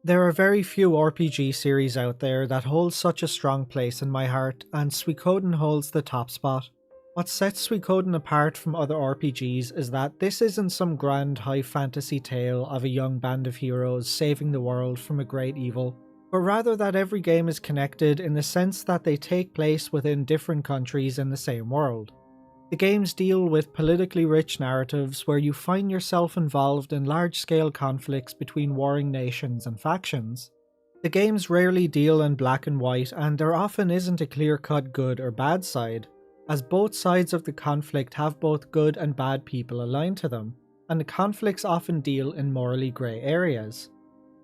There are very few RPG series out there that hold such a strong place in my heart, and Suikoden holds the top spot. What sets Suikoden apart from other RPGs is that this isn't some grand high fantasy tale of a young band of heroes saving the world from a great evil, but rather that every game is connected in the sense that they take place within different countries in the same world. The games deal with politically rich narratives where you find yourself involved in large-scale conflicts between warring nations and factions. The games rarely deal in black and white, and there often isn't a clear-cut good or bad side, as both sides of the conflict have both good and bad people aligned to them, and the conflicts often deal in morally grey areas.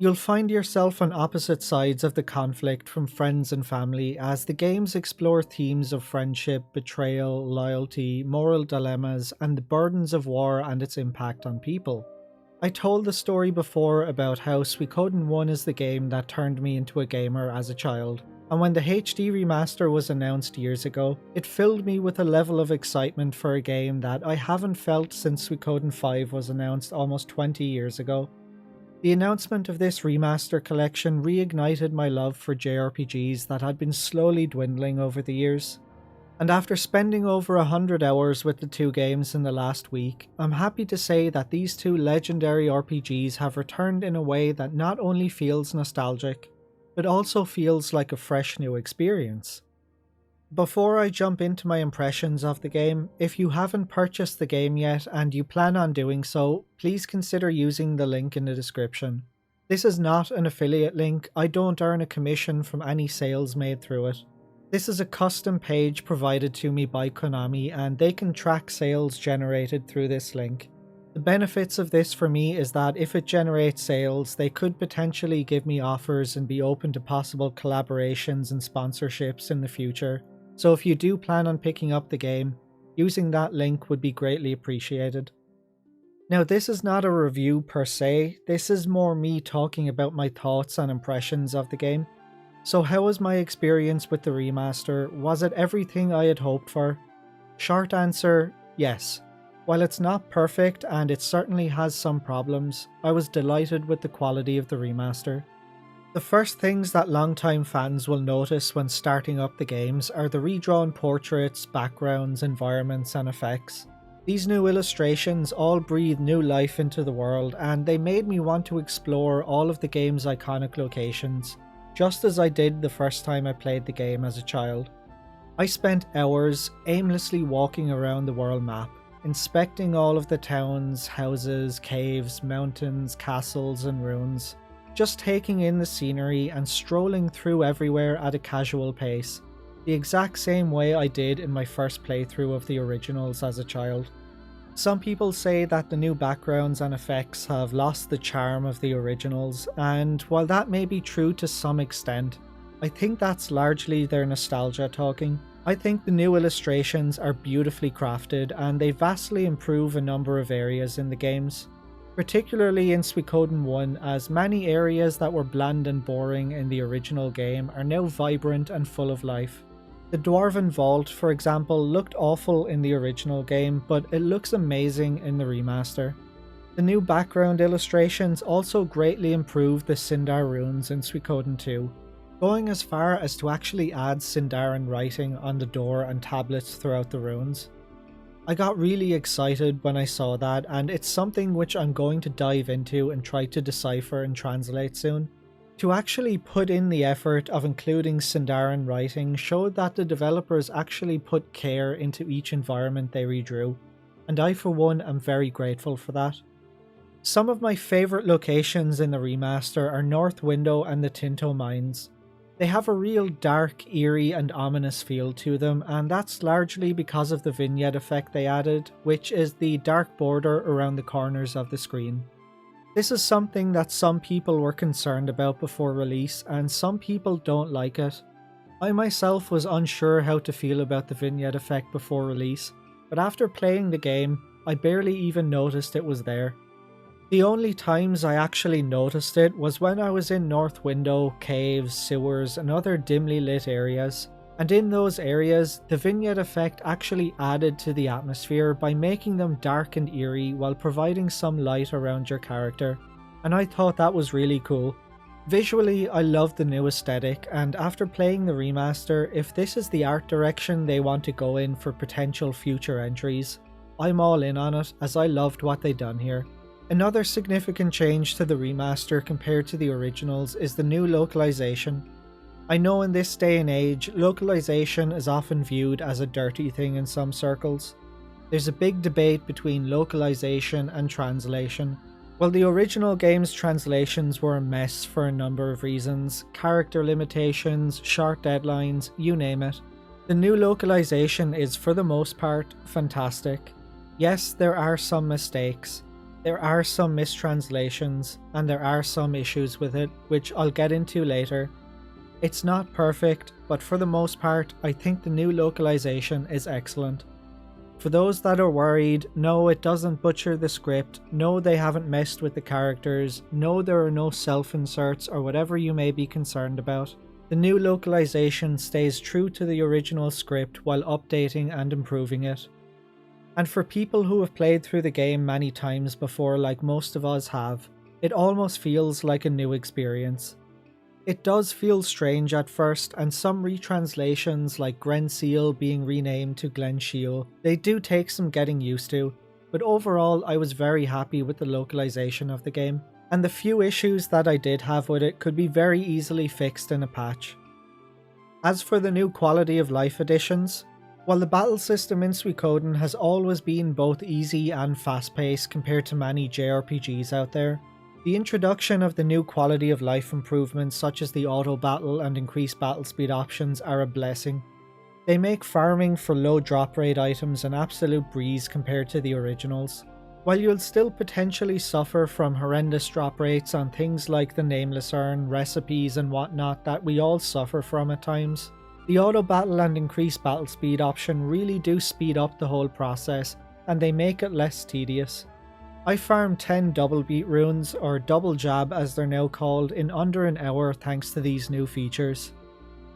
You'll find yourself on opposite sides of the conflict from friends and family as the games explore themes of friendship, betrayal, loyalty, moral dilemmas, and the burdens of war and its impact on people. I told the story before about how Suikoden I is the game that turned me into a gamer as a child, and when the HD Remaster was announced years ago, it filled me with a level of excitement for a game that I haven't felt since Suikoden V was announced almost 20 years ago. The announcement of this remaster collection reignited my love for JRPGs that had been slowly dwindling over the years. And after spending over 100 hours with the two games in the last week, I'm happy to say that these two legendary RPGs have returned in a way that not only feels nostalgic, but also feels like a fresh new experience. Before I jump into my impressions of the game, if you haven't purchased the game yet and you plan on doing so, please consider using the link in the description. This is not an affiliate link, I don't earn a commission from any sales made through it. This is a custom page provided to me by Konami and they can track sales generated through this link. The benefits of this for me is that if it generates sales, they could potentially give me offers and be open to possible collaborations and sponsorships in the future. So if you do plan on picking up the game, using that link would be greatly appreciated. Now this is not a review per se, this is more me talking about my thoughts and impressions of the game. So how was my experience with the remaster? Was it everything I had hoped for? Short answer, yes. While it's not perfect and it certainly has some problems, I was delighted with the quality of the remaster. The first things that longtime fans will notice when starting up the games are the redrawn portraits, backgrounds, environments and effects. These new illustrations all breathe new life into the world and they made me want to explore all of the game's iconic locations, just as I did the first time I played the game as a child. I spent hours aimlessly walking around the world map, inspecting all of the towns, houses, caves, mountains, castles and ruins. Just taking in the scenery and strolling through everywhere at a casual pace, the exact same way I did in my first playthrough of the originals as a child. Some people say that the new backgrounds and effects have lost the charm of the originals, and while that may be true to some extent, I think that's largely their nostalgia talking. I think the new illustrations are beautifully crafted and they vastly improve a number of areas in the games. Particularly in Suikoden I, as many areas that were bland and boring in the original game are now vibrant and full of life. The Dwarven Vault, for example, looked awful in the original game, but it looks amazing in the remaster. The new background illustrations also greatly improved the Sindar runes in Suikoden II, going as far as to actually add Sindarin writing on the door and tablets throughout the runes. I got really excited when I saw that, and it's something which I'm going to dive into and try to decipher and translate soon. To actually put in the effort of including Sindarin writing showed that the developers actually put care into each environment they redrew, and I for one am very grateful for that. Some of my favourite locations in the remaster are North Window and the Tinto Mines. They have a real dark, eerie and ominous feel to them, and that's largely because of the vignette effect they added, which is the dark border around the corners of the screen. This is something that some people were concerned about before release, and some people don't like it. I myself was unsure how to feel about the vignette effect before release, but after playing the game, I barely even noticed it was there. The only times I actually noticed it was when I was in North Window, caves, sewers and other dimly lit areas, and in those areas the vignette effect actually added to the atmosphere by making them dark and eerie while providing some light around your character, and I thought that was really cool. Visually, I love the new aesthetic, and after playing the remaster, if this is the art direction they want to go in for potential future entries, I'm all in on it, as I loved what they done here. Another significant change to the remaster compared to the originals is the new localization. I know in this day and age, localization is often viewed as a dirty thing in some circles. There's a big debate between localization and translation. While the original game's translations were a mess for a number of reasons, character limitations, short deadlines, you name it, the new localization is for the most part fantastic. Yes, there are some mistakes, there are some mistranslations, and there are some issues with it, which I'll get into later. It's not perfect, but for the most part, I think the new localization is excellent. For those that are worried, no, it doesn't butcher the script, no, they haven't messed with the characters, no, there are no self-inserts or whatever you may be concerned about. The new localization stays true to the original script while updating and improving it. And for people who have played through the game many times before, like most of us have, it almost feels like a new experience. It does feel strange at first, and some retranslations like Grenseal being renamed to Glenshiel, they do take some getting used to, but overall I was very happy with the localization of the game, and the few issues that I did have with it could be very easily fixed in a patch. As for the new quality of life additions, while the battle system in Suikoden has always been both easy and fast-paced compared to many JRPGs out there, the introduction of the new quality of life improvements such as the auto battle and increased battle speed options are a blessing. They make farming for low drop rate items an absolute breeze compared to the originals. While you'll still potentially suffer from horrendous drop rates on things like the Nameless Urn, recipes and whatnot that we all suffer from at times, the auto battle and increased battle speed option really do speed up the whole process, and they make it less tedious. I farmed 10 double beat runes, or double jab as they're now called, in under an hour thanks to these new features.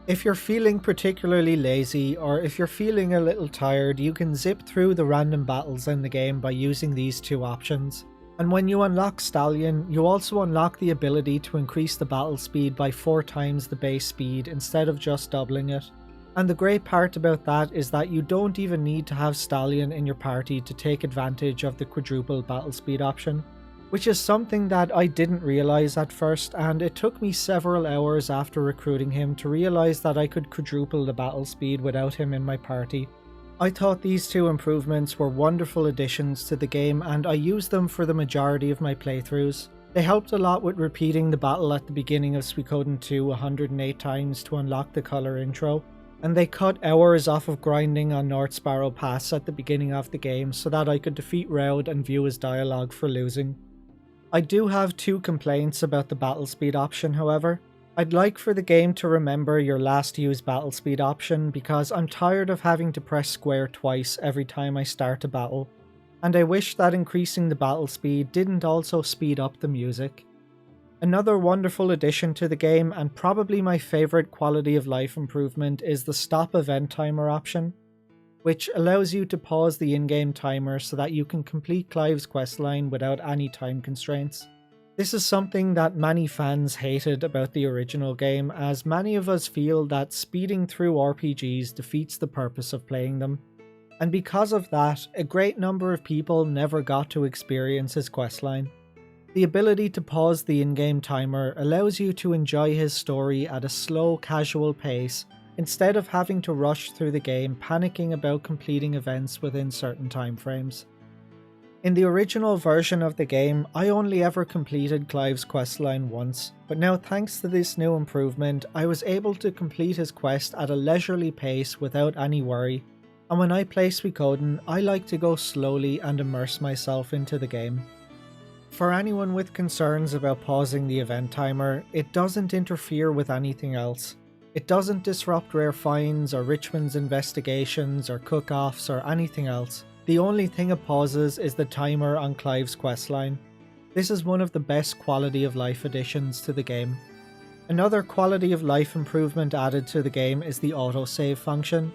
If you're feeling particularly lazy, or if you're feeling a little tired, you can zip through the random battles in the game by using these two options. And when you unlock Stallion, you also unlock the ability to increase the battle speed by 4 times the base speed instead of just doubling it. And the great part about that is that you don't even need to have Stallion in your party to take advantage of the quadruple battle speed option, which is something that I didn't realise at first, and it took me several hours after recruiting him to realise that I could quadruple the battle speed without him in my party. I thought these two improvements were wonderful additions to the game, and I used them for the majority of my playthroughs. They helped a lot with repeating the battle at the beginning of Suikoden II 108 times to unlock the colour intro, and they cut hours off of grinding on North Sparrow Pass at the beginning of the game so that I could defeat Raud and view his dialogue for losing. I do have 2 complaints about the battle speed option, however. I'd like for the game to remember your last used battle speed option, because I'm tired of having to press square twice every time I start a battle, and I wish that increasing the battle speed didn't also speed up the music. Another wonderful addition to the game, and probably my favourite quality of life improvement, is the stop event timer option, which allows you to pause the in-game timer so that you can complete Clive's questline without any time constraints. This is something that many fans hated about the original game, as many of us feel that speeding through RPGs defeats the purpose of playing them. And because of that, a great number of people never got to experience his questline. The ability to pause the in-game timer allows you to enjoy his story at a slow, casual pace, instead of having to rush through the game panicking about completing events within certain time frames. In the original version of the game, I only ever completed Clive's questline once, but now thanks to this new improvement, I was able to complete his quest at a leisurely pace without any worry, and when I play Suikoden, I like to go slowly and immerse myself into the game. For anyone with concerns about pausing the event timer, it doesn't interfere with anything else. It doesn't disrupt rare finds or Richmond's investigations or cook-offs or anything else. The only thing it pauses is the timer on Clive's questline. This is one of the best quality of life additions to the game. Another quality of life improvement added to the game is the autosave function.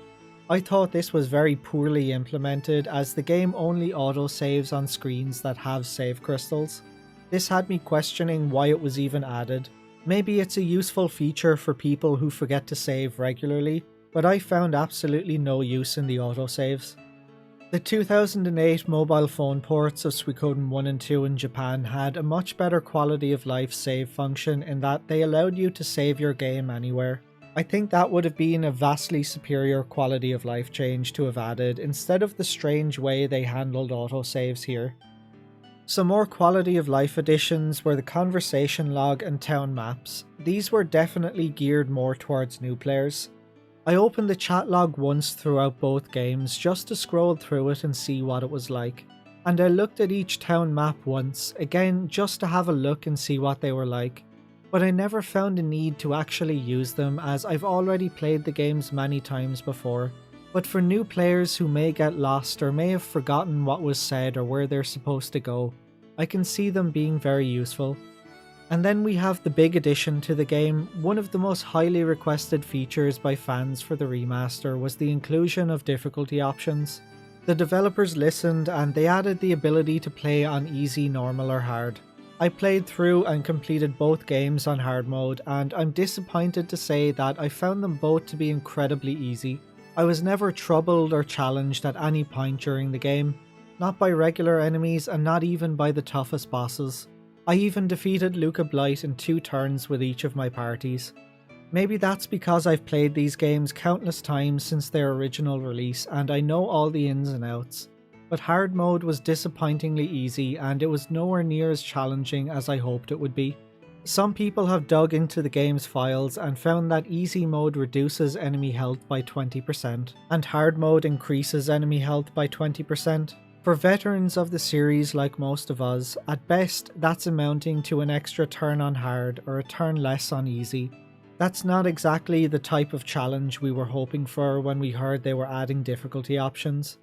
I thought this was very poorly implemented, as the game only autosaves on screens that have save crystals. This had me questioning why it was even added. Maybe it's a useful feature for people who forget to save regularly, but I found absolutely no use in the autosaves. The 2008 mobile phone ports of Suikoden I and II in Japan had a much better quality of life save function in that they allowed you to save your game anywhere. I think that would have been a vastly superior quality of life change to have added instead of the strange way they handled autosaves here. Some more quality of life additions were the conversation log and town maps. These were definitely geared more towards new players. I opened the chat log once throughout both games just to scroll through it and see what it was like. And I looked at each town map once, again just to have a look and see what they were like. But I never found a need to actually use them as I've already played the games many times before. But for new players who may get lost or may have forgotten what was said or where they're supposed to go, I can see them being very useful. And then we have the big addition to the game. One of the most highly requested features by fans for the remaster was the inclusion of difficulty options. The developers listened and they added the ability to play on easy, normal or hard. I played through and completed both games on hard mode, and I'm disappointed to say that I found them both to be incredibly easy. I was never troubled or challenged at any point during the game, not by regular enemies and not even by the toughest bosses. I even defeated Luca Blight in 2 turns with each of my parties. Maybe that's because I've played these games countless times since their original release and I know all the ins and outs. But hard mode was disappointingly easy and it was nowhere near as challenging as I hoped it would be. Some people have dug into the game's files and found that easy mode reduces enemy health by 20% and hard mode increases enemy health by 20%. For veterans of the series like most of us, at best that's amounting to an extra turn on hard or a turn less on easy. That's not exactly the type of challenge we were hoping for when we heard they were adding difficulty options.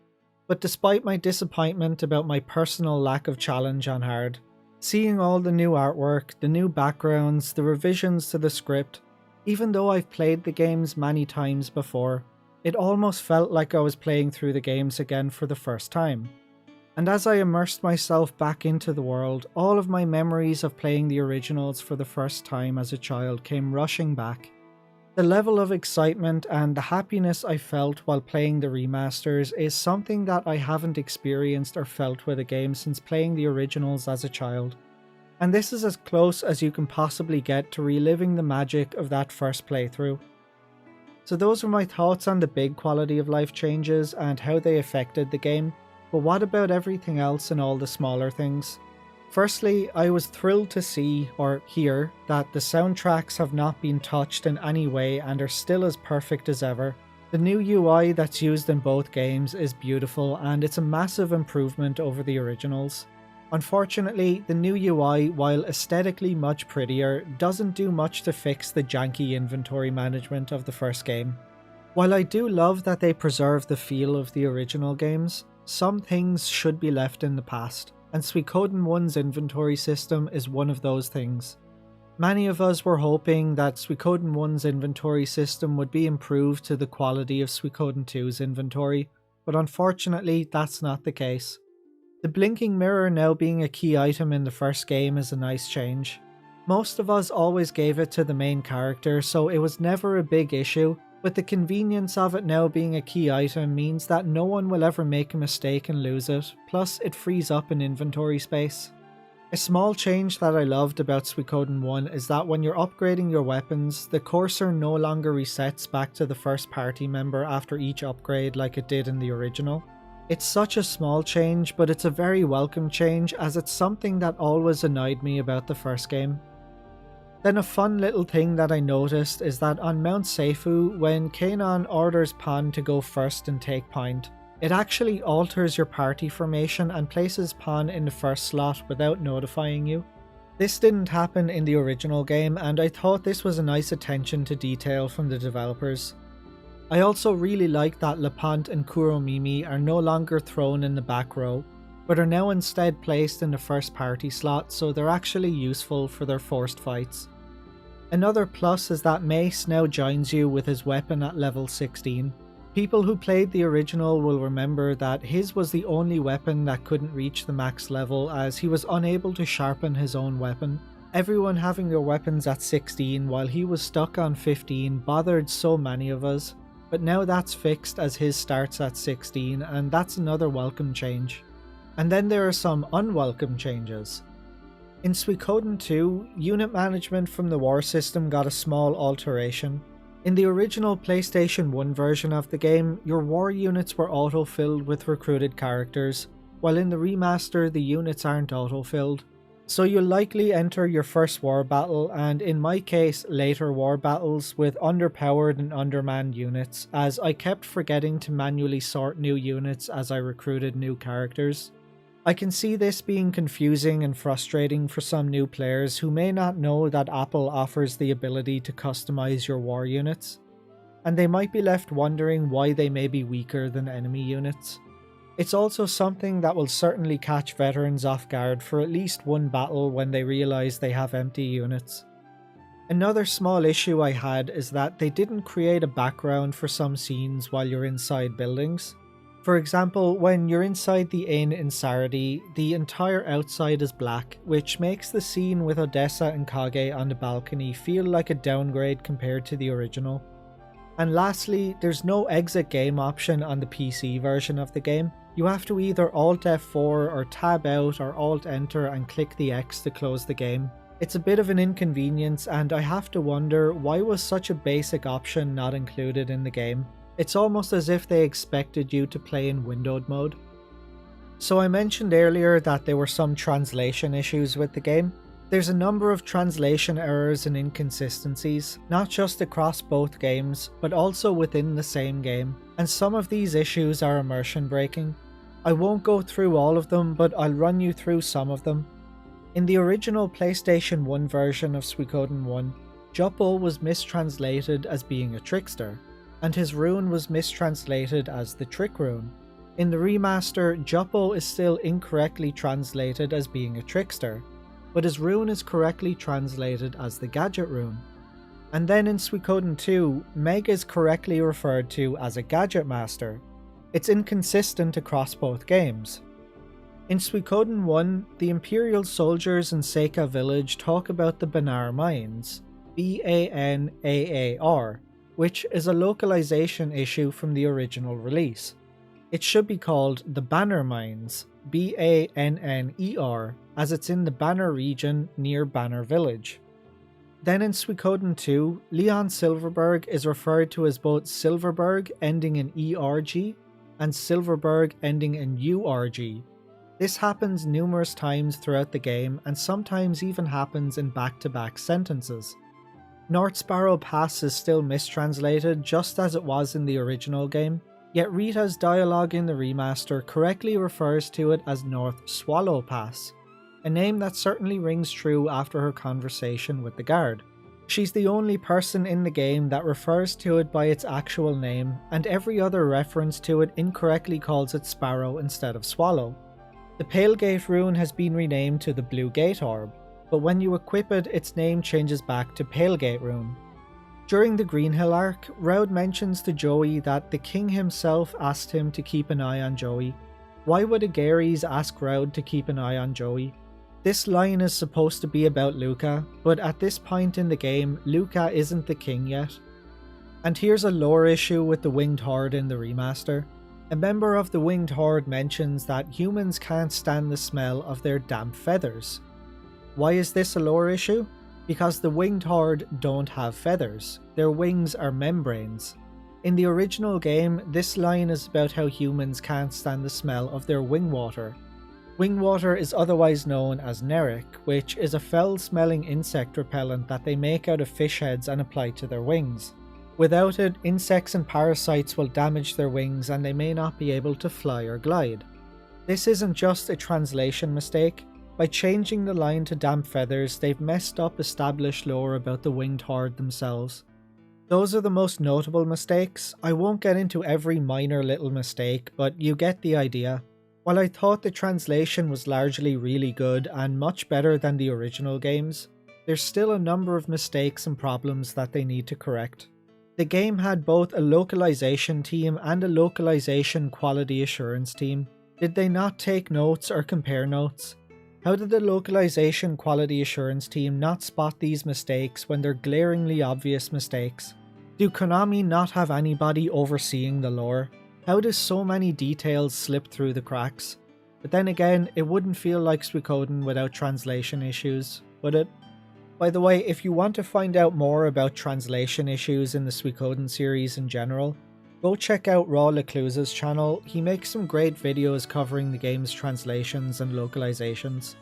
But despite my disappointment about my personal lack of challenge on hard, seeing all the new artwork, the new backgrounds, the revisions to the script, even though I've played the games many times before, it almost felt like I was playing through the games again for the first time. And as I immersed myself back into the world, all of my memories of playing the originals for the first time as a child came rushing back. The level of excitement and the happiness I felt while playing the remasters is something that I haven't experienced or felt with a game since playing the originals as a child. And this is as close as you can possibly get to reliving the magic of that first playthrough. So those were my thoughts on the big quality of life changes and how they affected the game. But what about everything else and all the smaller things? Firstly, I was thrilled to see, or hear, that the soundtracks have not been touched in any way and are still as perfect as ever. The new UI that's used in both games is beautiful and it's a massive improvement over the originals. Unfortunately, the new UI, while aesthetically much prettier, doesn't do much to fix the janky inventory management of the first game. While I do love that they preserve the feel of the original games, some things should be left in the past, and Suikoden I's inventory system is one of those things. Many of us were hoping that Suikoden I's inventory system would be improved to the quality of Suikoden II's inventory, but unfortunately that's not the case. The blinking mirror now being a key item in the first game is a nice change. Most of us always gave it to the main character, so it was never a big issue, but the convenience of it now being a key item means that no one will ever make a mistake and lose it, plus it frees up an inventory space. A small change that I loved about Suikoden I is that when you're upgrading your weapons, the cursor no longer resets back to the first party member after each upgrade like it did in the original. It's such a small change, but it's a very welcome change as it's something that always annoyed me about the first game. Then a fun little thing that I noticed is that on Mount Seifu, when Kainon orders Pan to go first and take point, it actually alters your party formation and places Pan in the first slot without notifying you. This didn't happen in the original game and I thought this was a nice attention to detail from the developers. I also really like that Lepant and Kuromimi are no longer thrown in the back row, but are now instead placed in the first party slot, so they're actually useful for their forced fights. Another plus is that Mace now joins you with his weapon at level 16. People who played the original will remember that his was the only weapon that couldn't reach the max level as he was unable to sharpen his own weapon. Everyone having their weapons at 16 while he was stuck on 15 bothered so many of us, but now that's fixed as his starts at 16, and that's another welcome change. And then there are some unwelcome changes. In Suikoden II, unit management from the war system got a small alteration. In the original PlayStation 1 version of the game, your war units were auto-filled with recruited characters, while in the remaster the units aren't auto-filled. So you'll likely enter your first war battle, and in my case later war battles, with underpowered and undermanned units, as I kept forgetting to manually sort new units as I recruited new characters. I can see this being confusing and frustrating for some new players who may not know that Apple offers the ability to customize your war units, and they might be left wondering why they may be weaker than enemy units. It's also something that will certainly catch veterans off guard for at least one battle when they realise they have empty units. Another small issue I had is that they didn't create a background for some scenes while you're inside buildings. For example, when you're inside the inn in Saradi, the entire outside is black, which makes the scene with Odessa and Kage on the balcony feel like a downgrade compared to the original. And lastly, there's no exit game option on the PC version of the game. You have to either Alt F4 or tab out or Alt Enter and click the X to close the game. It's a bit of an inconvenience, and I have to wonder why was such a basic option not included in the game. It's almost as if they expected you to play in windowed mode. So I mentioned earlier that there were some translation issues with the game. There's a number of translation errors and inconsistencies, not just across both games, but also within the same game, and some of these issues are immersion breaking. I won't go through all of them, but I'll run you through some of them. In the original PlayStation 1 version of Suikoden 1, Joppo was mistranslated as being a trickster, and his rune was mistranslated as the trick rune. In the remaster, Joppo is still incorrectly translated as being a trickster, but his rune is correctly translated as the gadget rune. And then in Suikoden 2, Meg is correctly referred to as a gadget master. It's inconsistent across both games. In Suikoden 1, the Imperial soldiers in Seika village talk about the Banar mines, Banaar, which is a localization issue from the original release. It should be called the Banner Mines, Banner, as it's in the Banner region near Banner village. Then in Suikoden 2, Leon Silverberg is referred to as both Silverberg ending in ERG and Silverberg ending in URG. This happens numerous times throughout the game and sometimes even happens in back-to-back sentences. North Sparrow Pass is still mistranslated just as it was in the original game, yet Rita's dialogue in the remaster correctly refers to it as North Swallow Pass, a name that certainly rings true after her conversation with the guard. She's the only person in the game that refers to it by its actual name, and every other reference to it incorrectly calls it Sparrow instead of Swallow. The Pale Gate rune has been renamed to the Blue Gate Orb, but when you equip it, its name changes back to Pale Gate rune. During the Greenhill arc, Raud mentions to Joey that the king himself asked him to keep an eye on Joey. Why would Ageres ask Raud to keep an eye on Joey? This line is supposed to be about Luca, but at this point in the game, Luca isn't the king yet. And here's a lore issue with the Winged Horde in the remaster. A member of the Winged Horde mentions that humans can't stand the smell of their damp feathers. Why is this a lore issue? Because the Winged Horde don't have feathers, their wings are membranes. In the original game, this line is about how humans can't stand the smell of their wing water. Wing water is otherwise known as Neric, which is a foul-smelling insect repellent that they make out of fish heads and apply to their wings. Without it, insects and parasites will damage their wings and they may not be able to fly or glide. This isn't just a translation mistake. By changing the line to damp feathers, they've messed up established lore about the Winged Horde themselves. Those are the most notable mistakes. I won't get into every minor little mistake, but you get the idea. While I thought the translation was largely really good and much better than the original games, there's still a number of mistakes and problems that they need to correct. The game had both a localization team and a localization quality assurance team. Did they not take notes or compare notes? How did the localization quality assurance team not spot these mistakes when they're glaringly obvious mistakes? Do Konami not have anybody overseeing the lore? How do so many details slip through the cracks? But then again, it wouldn't feel like Suikoden without translation issues, would it? By the way, if you want to find out more about translation issues in the Suikoden series in general, go check out Raw Lecluse's channel. He makes some great videos covering the game's translations and localizations.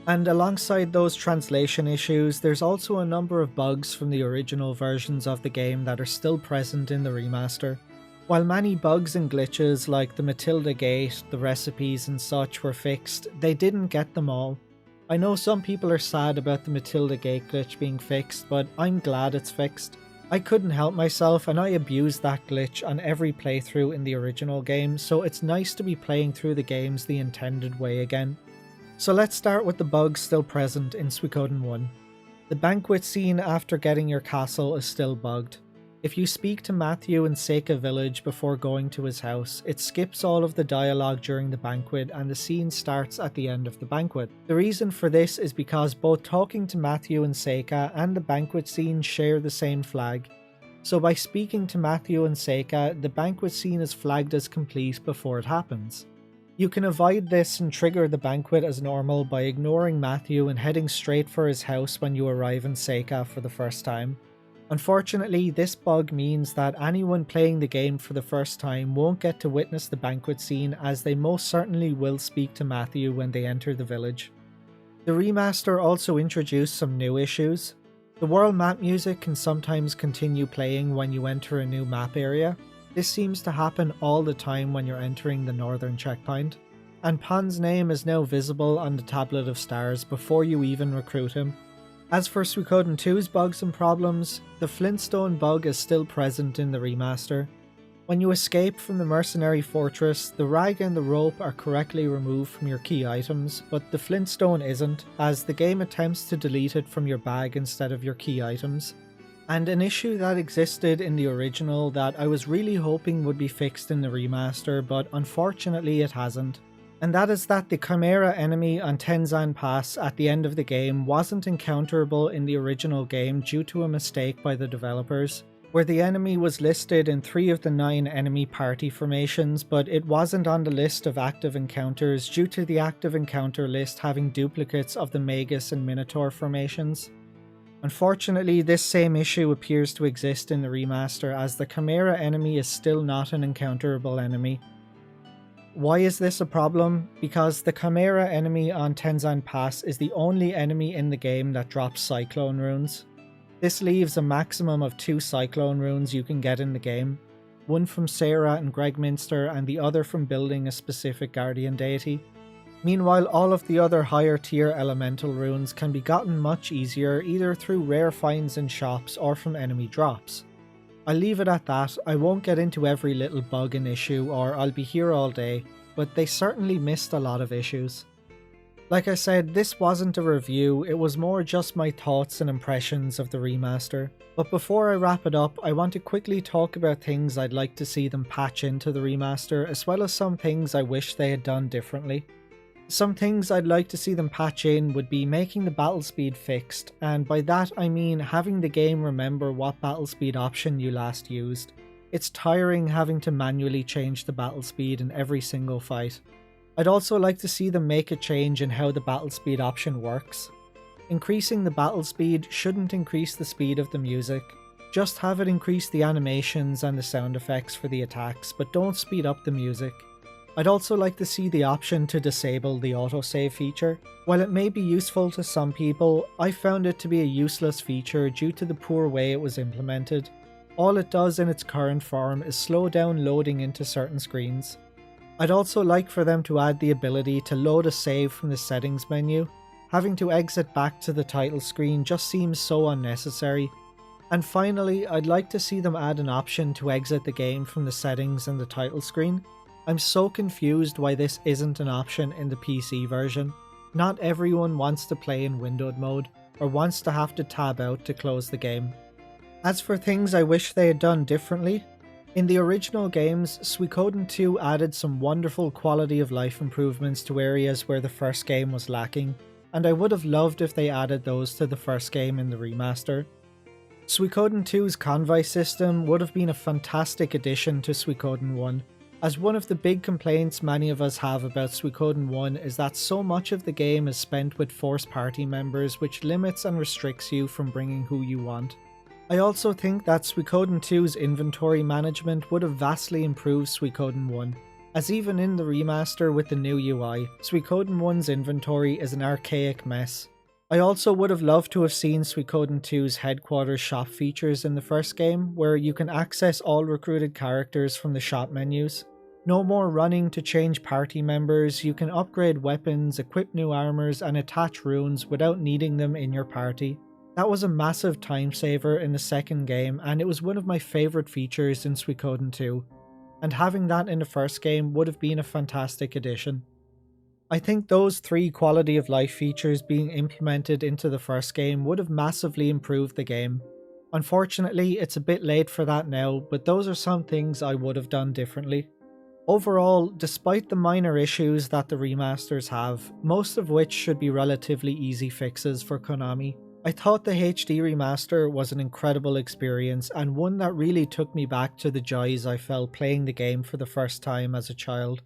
And alongside those translation issues, there's also a number of bugs from the original versions of the game that are still present in the remaster. While many bugs and glitches like the Matilda Gate, the recipes and such were fixed, they didn't get them all. I know some people are sad about the Matilda Gate glitch being fixed, but I'm glad it's fixed. I couldn't help myself and I abused that glitch on every playthrough in the original game, so it's nice to be playing through the games the intended way again. So let's start with the bugs still present in Suikoden 1. The banquet scene after getting your castle is still bugged. If you speak to Matthew in Seika Village before going to his house, it skips all of the dialogue during the banquet and the scene starts at the end of the banquet. The reason for this is because both talking to Matthew in Seika and the banquet scene share the same flag. So by speaking to Matthew in Seika, the banquet scene is flagged as complete before it happens. You can avoid this and trigger the banquet as normal by ignoring Matthew and heading straight for his house when you arrive in Seika for the first time. Unfortunately, this bug means that anyone playing the game for the first time won't get to witness the banquet scene, as they most certainly will speak to Matthew when they enter the village. The remaster also introduced some new issues. The world map music can sometimes continue playing when you enter a new map area. This seems to happen all the time when you're entering the northern checkpoint. And Pon's name is now visible on the tablet of stars before you even recruit him. As for Suikoden 2's bugs and problems, the Flintstone bug is still present in the remaster. When you escape from the mercenary fortress, the rag and the rope are correctly removed from your key items, but the Flintstone isn't, as the game attempts to delete it from your bag instead of your key items. And an issue that existed in the original that I was really hoping would be fixed in the remaster, but unfortunately it hasn't. And that is that the Chimera enemy on Tenzan Pass at the end of the game wasn't encounterable in the original game due to a mistake by the developers, where the enemy was listed in 3 of the 9 enemy party formations, but it wasn't on the list of active encounters due to the active encounter list having duplicates of the Magus and Minotaur formations. Unfortunately, this same issue appears to exist in the remaster, as the Chimera enemy is still not an encounterable enemy. Why is this a problem? Because the Chimera enemy on Tenzan Pass is the only enemy in the game that drops Cyclone runes. This leaves a maximum of 2 Cyclone runes you can get in the game, one from Sarah and Gregminster and the other from building a specific guardian deity. Meanwhile, all of the other higher tier elemental runes can be gotten much easier either through rare finds in shops or from enemy drops. I'll leave it at that. I won't get into every little bug and issue or I'll be here all day, but they certainly missed a lot of issues. Like I said, this wasn't a review, it was more just my thoughts and impressions of the remaster. But before I wrap it up, I want to quickly talk about things I'd like to see them patch into the remaster, as well as some things I wish they had done differently. Some things I'd like to see them patch in would be making the battle speed fixed, and by that I mean having the game remember what battle speed option you last used. It's tiring having to manually change the battle speed in every single fight. I'd also like to see them make a change in how the battle speed option works. Increasing the battle speed shouldn't increase the speed of the music. Just have it increase the animations and the sound effects for the attacks, but don't speed up the music. I'd also like to see the option to disable the autosave feature. While it may be useful to some people, I found it to be a useless feature due to the poor way it was implemented. All it does in its current form is slow down loading into certain screens. I'd also like for them to add the ability to load a save from the settings menu. Having to exit back to the title screen just seems so unnecessary. And finally, I'd like to see them add an option to exit the game from the settings and the title screen. I'm so confused why this isn't an option in the PC version. Not everyone wants to play in windowed mode, or wants to have to tab out to close the game. As for things I wish they had done differently, In the original games, Suikoden II added some wonderful quality of life improvements to areas where the first game was lacking, and I would have loved if they added those to the first game in the remaster. Suikoden II's convoy system would have been a fantastic addition to Suikoden I, as one of the big complaints many of us have about Suikoden I is that so much of the game is spent with forced party members, which limits and restricts you from bringing who you want. I also think that Suikoden II's inventory management would have vastly improved Suikoden I, as even in the remaster with the new UI, Suikoden I's inventory is an archaic mess. I also would have loved to have seen Suikoden II's headquarters shop features in the first game, where you can access all recruited characters from the shop menus. No more running to change party members, you can upgrade weapons, equip new armors, and attach runes without needing them in your party. That was a massive time saver in the second game, and it was one of my favourite features in Suikoden II, and having that in the first game would have been a fantastic addition. I think those 3 quality of life features being implemented into the first game would have massively improved the game. Unfortunately, it's a bit late for that now, but those are some things I would have done differently. Overall, despite the minor issues that the remasters have, most of which should be relatively easy fixes for Konami, I thought the HD Remaster was an incredible experience and one that really took me back to the joys I felt playing the game for the first time as a child.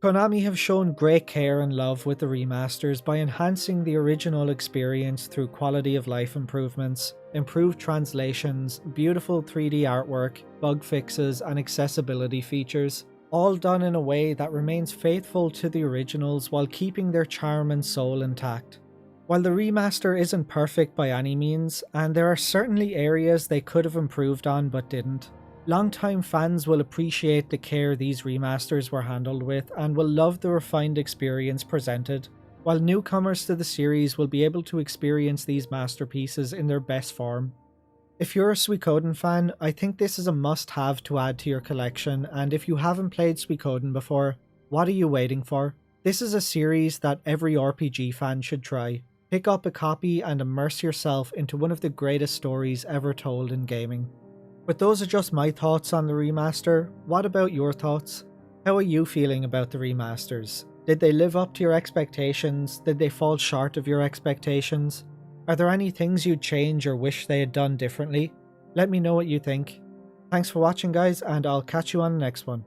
Konami have shown great care and love with the remasters by enhancing the original experience through quality of life improvements, improved translations, beautiful 3D artwork, bug fixes, and accessibility features, all done in a way that remains faithful to the originals while keeping their charm and soul intact. While the remaster isn't perfect by any means, and there are certainly areas they could have improved on but didn't, longtime fans will appreciate the care these remasters were handled with and will love the refined experience presented, while newcomers to the series will be able to experience these masterpieces in their best form. If you're a Suikoden fan, I think this is a must-have to add to your collection, and if you haven't played Suikoden before, what are you waiting for? This is a series that every RPG fan should try. Pick up a copy and immerse yourself into one of the greatest stories ever told in gaming. But those are just my thoughts on the remaster. What about your thoughts? How are you feeling about the remasters? Did they live up to your expectations? Did they fall short of your expectations? Are there any things you'd change or wish they had done differently? Let me know what you think. Thanks for watching guys, and I'll catch you on the next one.